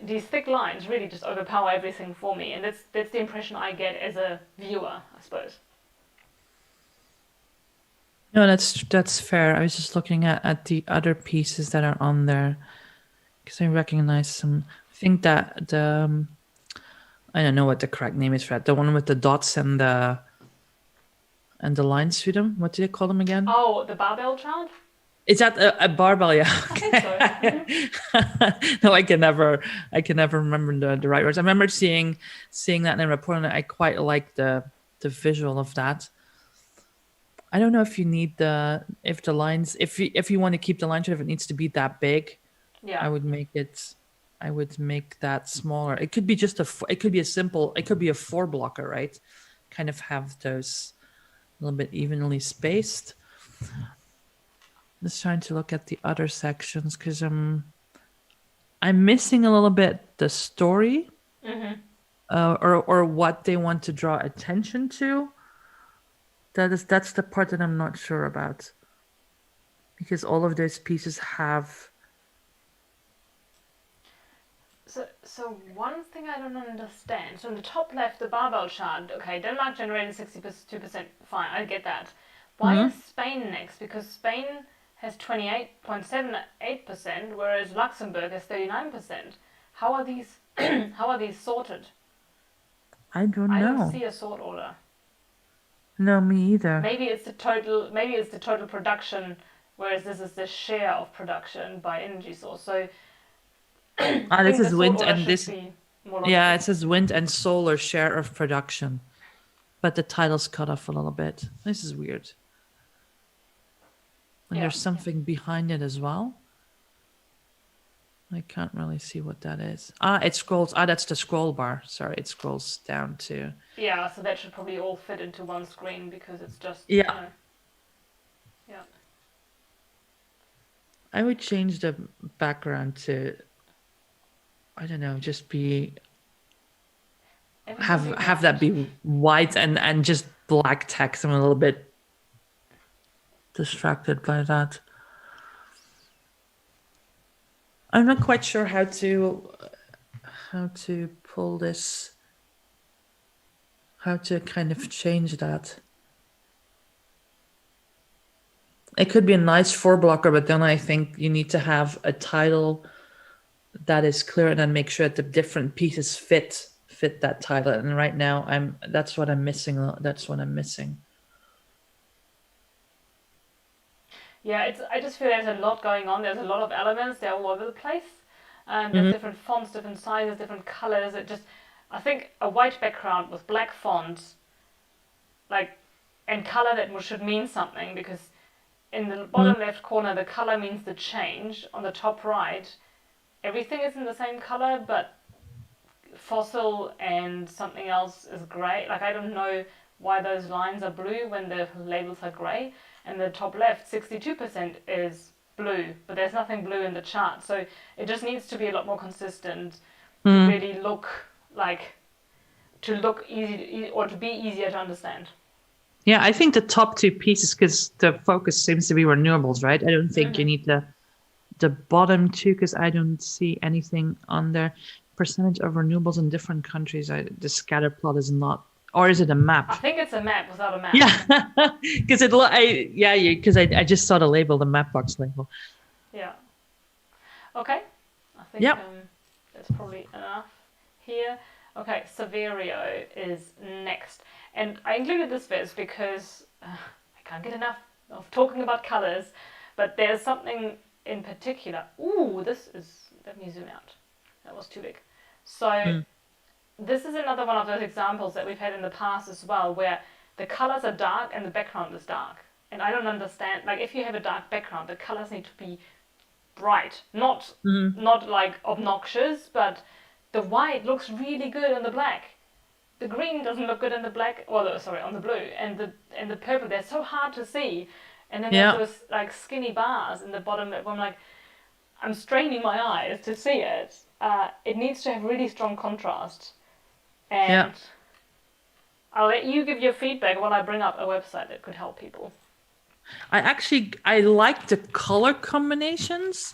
these thick lines really just overpower everything for me, and that's the impression I get as a viewer, I suppose. No, that's fair. I was just looking at the other pieces that are on there because I recognize some. I think that the I don't know what the correct name is for that. The one with the dots and the lines through them. What do they call them again? Oh, the barbell chart? Is that a barbell? Yeah. I think so. No, I can never remember the right words. I remember seeing that in a report, and I quite like the visual of that. I don't know if you need if you want to keep the line chart, if it needs to be that big. Yeah. I would make that smaller. It could be it could be a 4 blocker, right? Kind of have those a little bit evenly spaced. Just trying to look at the other sections because I'm missing a little bit the story, or what they want to draw attention to. That's the part that I'm not sure about, because all of those pieces have. So one thing I don't understand. So in the top left, the barbell chart. Okay, Denmark generated 62%. Fine, I get that. Why is Spain next? Because Spain has 28.78%, whereas Luxembourg has 39%. How are these? How are these sorted? I don't know. I don't see a sort order. No, me either. Maybe it's the total. Maybe it's the total production, whereas this is the share of production by energy source. So. This is wind and this. Yeah, it says wind and solar share of production, but the title's cut off a little bit. This is weird. And there's something behind it as well. I can't really see what that is. It scrolls. That's the scroll bar. Sorry, it scrolls down to. Yeah, so that should probably all fit into one screen because it's just. Yeah. Yeah. I would change the background to. I don't know, just be. Have that be white and just black text. I'm a little bit distracted by that. I'm not quite sure how to pull this, how to kind of change that. It could be a nice 4 blocker, but then I think you need to have a title that is clear and then make sure that the different pieces fit that title. And right now that's what I'm missing. Yeah, I just feel there's a lot going on. There's a lot of elements. They're all over the place. There's different fonts, different sizes, different colors. I think a white background with black fonts, and color that should mean something, because in the bottom left corner, the color means the change. On the top right, everything is in the same color, but fossil and something else is grey. I don't know why those lines are blue when the labels are grey. And the top left, 62% is blue, but there's nothing blue in the chart. So it just needs to be a lot more consistent to really look easy, or to be easier to understand. Yeah, I think the top 2 pieces, because the focus seems to be renewables, right? I don't think you need the bottom 2, because I don't see anything on there. Percentage of renewables in different countries. The scatter plot is not, or is it a map? I think it's a map without a map. Yeah, because I just saw the label, the map box label. Yeah. Okay. I think that's probably enough here. Okay, Severio is next. And I included this viz because I can't get enough of talking about colors, but there's something in particular. Ooh, let me zoom out. That was too big. So this is another one of those examples that we've had in the past as well, where the colors are dark and the background is dark. And I don't understand, if you have a dark background, the colors need to be bright, not Mhm. not like obnoxious, but the white looks really good on the black. The green doesn't look good in the black, sorry, on the blue, and the purple. They're so hard to see, and then there's Yeah. those like skinny bars in the bottom. Where I'm like, I'm straining my eyes to see it. It needs to have really strong contrast, Yeah. and I'll let you give your feedback while I bring up a website that could help people. I like the color combinations,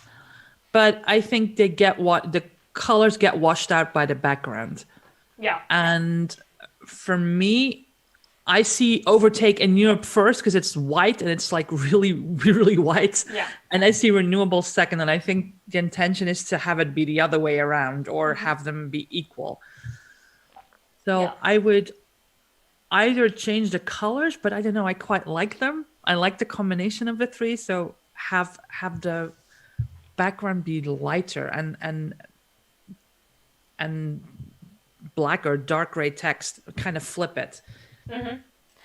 but I think the colors get washed out by the background. Yeah. And for me, I see Overtake in Europe first because it's white and it's like really, really white. Yeah. And I see Renewable second. And I think the intention is to have it be the other way around or Mm-hmm. have them be equal. Yeah. So I would either change the colors, but I don't know. I quite like them. I like the combination of the three. So have the background be lighter and black or dark gray text. Kind of flip it. Mm-hmm.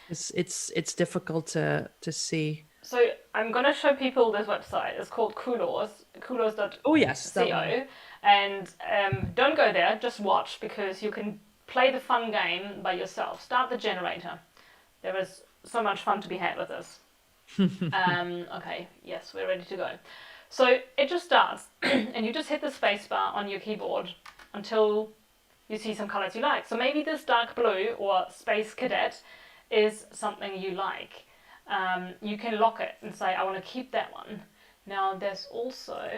It's difficult to see. So I'm gonna show people this website. It's called Oh yes, that one. coolors.co, and don't go there. Just watch because you can play the fun game by yourself. Start the generator. There is so much fun to be had with this. Okay, yes, we're ready to go. So it just starts, and you just hit the space bar on your keyboard until you see some colors you like. So maybe this dark blue or space cadet is something you like. You can lock it and say, I want to keep that one. Now there's also,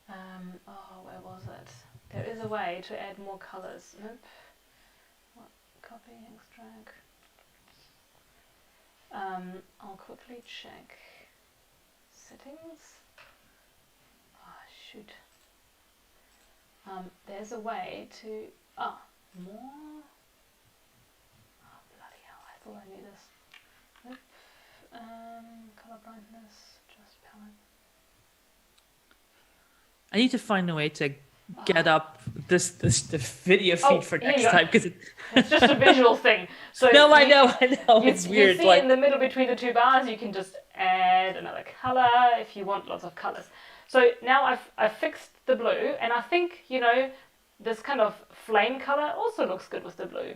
where was it? There is a way to add more colors. Nope. What? Copy, extract. I'll quickly check settings. Oh, shoot. There's a way to, more. Oh, bloody hell, I thought I knew this. Nope. Color blindness, just palette. I need to find a way to get up the video feed for next time because it's just a visual thing. So no, I know, it's weird. You see in the middle between the two bars, you can just add another color if you want lots of colors. So now I've fixed the blue, and I think this kind of flame color also looks good with the blue.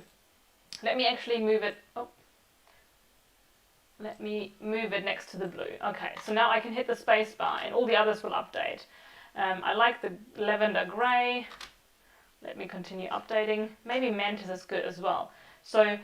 Let me actually move it. Oh. Let me move it next to the blue. Okay, so now I can hit the space bar and all the others will update. I like the lavender grey. Let me continue updating. Maybe mantis is good as well. So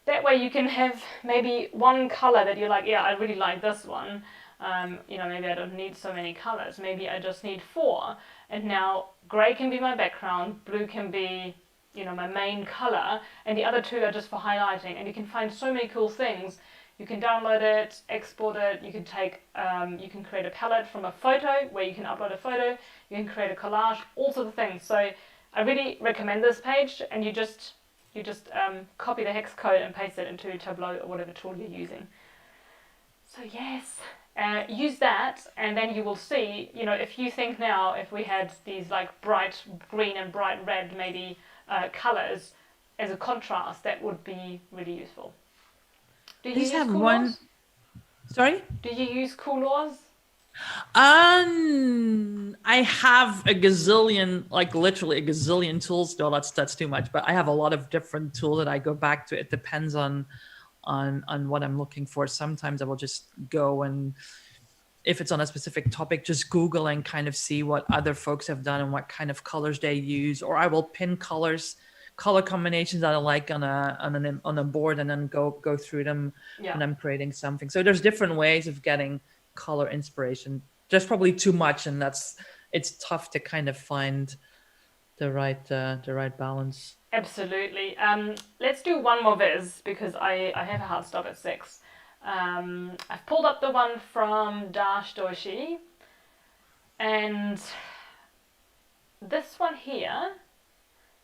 that way you can have maybe one color that you're like, yeah, I really like this one. Maybe I don't need so many colors. Maybe I just need 4. And now grey can be my background, blue can be my main color, and the other 2 are just for highlighting. And you can find so many cool things. You can download it, export it, you can create a palette from a photo where you can upload a photo, you can create a collage, all sorts of things. So I really recommend this page, and you just copy the hex code and paste it into Tableau or whatever tool you're using. So yes, use that, and then you will see, if you think now, if we had these like bright green and bright red maybe colors as a contrast, that would be really useful. Do you use Coolors? Sorry? Do you use Coolors? I have a gazillion, like literally a gazillion tools. No, that's too much. But I have a lot of different tools that I go back to. It depends on what I'm looking for. Sometimes I will just go and, if it's on a specific topic, just Google and kind of see what other folks have done and what kind of colors they use. Or I will pin color combinations that I like on a board and then go through them when I'm creating something. So there's different ways of getting color inspiration. There's probably too much, and it's tough to kind of find the right balance. Absolutely. Let's do one more viz because I have a hard stop at 6. I've pulled up the one from Darsh Deutsche, and this one here,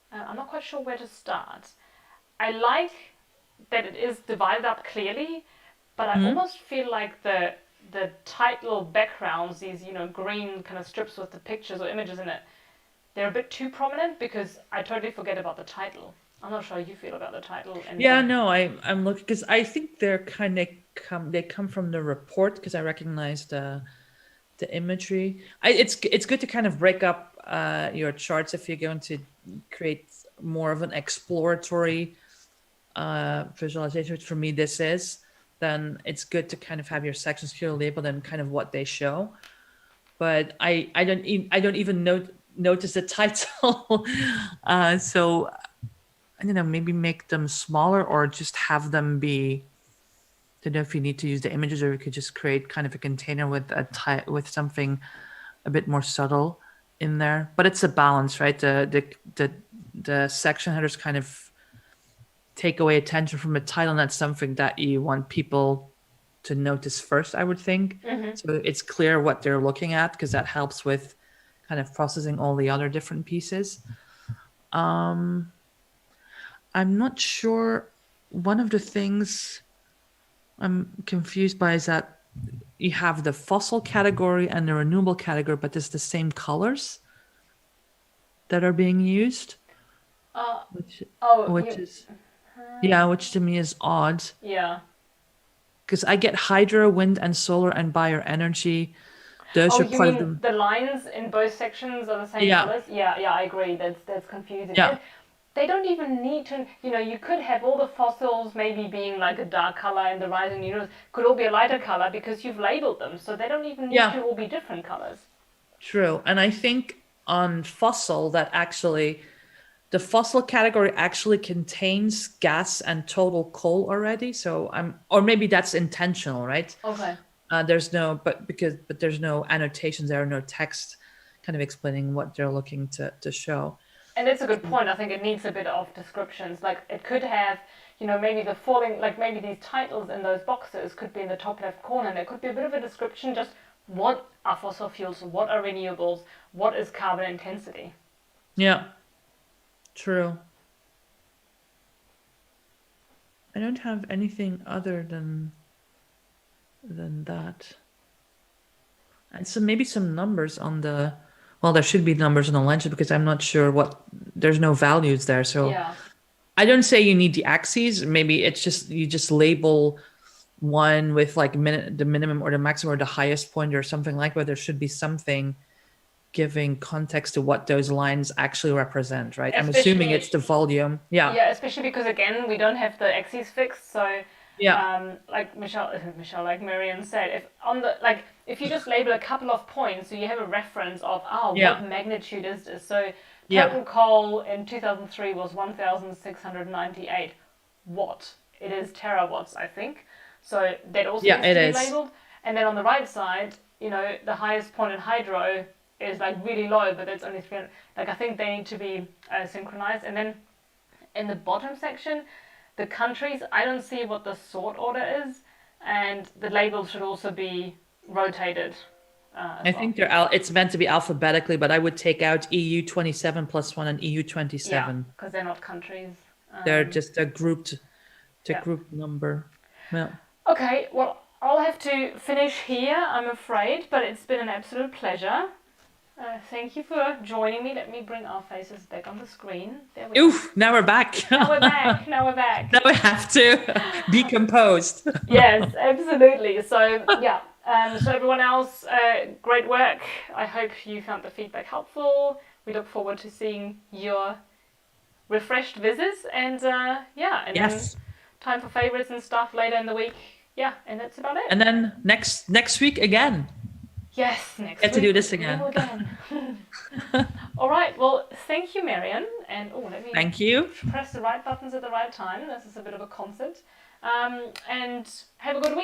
I'm not quite sure where to start. I like that it is divided up clearly, but I almost feel like the title backgrounds, these green kind of strips with the pictures or images in it, they're a bit too prominent because I totally forget about the title. I'm not sure how you feel about the title. Yeah, no, I'm looking because I think they're kind of they come from the report because I recognize the the imagery. It's good to kind of break up your charts if you're going to create more of an exploratory visualization, which for me this is. Then it's good to kind of have your sections clearly labeled and kind of what they show. But I don't even notice the title. So I don't know, maybe make them smaller or just have them be. I don't know if you need to use the images or you could just create kind of a container with with something a bit more subtle in there. But it's a balance, right? The section headers kind of take away attention from the title, and that's something that you want people to notice first, I would think. So it's clear what they're looking at, because that helps with kind of processing all the other different pieces. I'm not sure. One of the things I'm confused by is that you have the fossil category and the renewable category, but it's the same colors that are being used. Which to me is odd. Yeah. Because I get hydro, wind, and solar and bioenergy. Those are you part mean of the lines in both sections are the same colors? Yeah, I agree. That's confusing. Yeah. They don't even need to, you could have all the fossils maybe being like a dark color and the rising universe could all be a lighter color because you've labeled them. So they don't even need to all be different colors. True. And I think on fossil that actually, the fossil category actually contains gas and total coal already. So or maybe that's intentional, right? Okay. There's no, but there's no annotations, there are no text kind of explaining what they're looking to show. And that's a good point. I think it needs a bit of descriptions. Like it could have, maybe the falling, like maybe these titles in those boxes could be in the top left corner. And there could be a bit of a description, just what are fossil fuels, what are renewables, what is carbon intensity. Yeah, true. I don't have anything other than that. And so maybe some numbers on the. Well, there should be numbers on the legend because I'm not sure there's no values there. So I don't say you need the axes. Maybe it's just, you just label one with like the minimum or the maximum or the highest point or something like that. There should be something giving context to what those lines actually represent, right? I'm assuming it's the volume. Yeah. Yeah, especially because again, we don't have the axes fixed. So like Michelle, like Marianne said, if you just label a couple of points, so you have a reference of what magnitude is this? So total coal in 2003 was 1,698 watt. It is terawatts, I think. So that also needs to be labeled. And then on the right side, the highest point in hydro is like really low, but it's only 300. Like I think they need to be synchronized. And then in the bottom section, the countries, I don't see what the sort order is, and the labels should also be rotated. I think it's meant to be alphabetically, but I would take out EU 27 plus 1 and EU 27. Yeah, because they're not countries. They're just a group number. Yeah. Okay, well, I'll have to finish here, I'm afraid, but it's been an absolute pleasure. Thank you for joining me. Let me bring our faces back on the screen. There we go. Now we're back. Now we're back. Now we have to be composed. Yes, absolutely. So, so everyone else, great work. I hope you found the feedback helpful. We look forward to seeing your refreshed visits and then time for favorites and stuff later in the week. Yeah, and that's about it. And then next week again. Yes, next week. Get to do this again. All right. Well, thank you, Marianne. And let me thank you. Press the right buttons at the right time. This is a bit of a concert. And have a good week.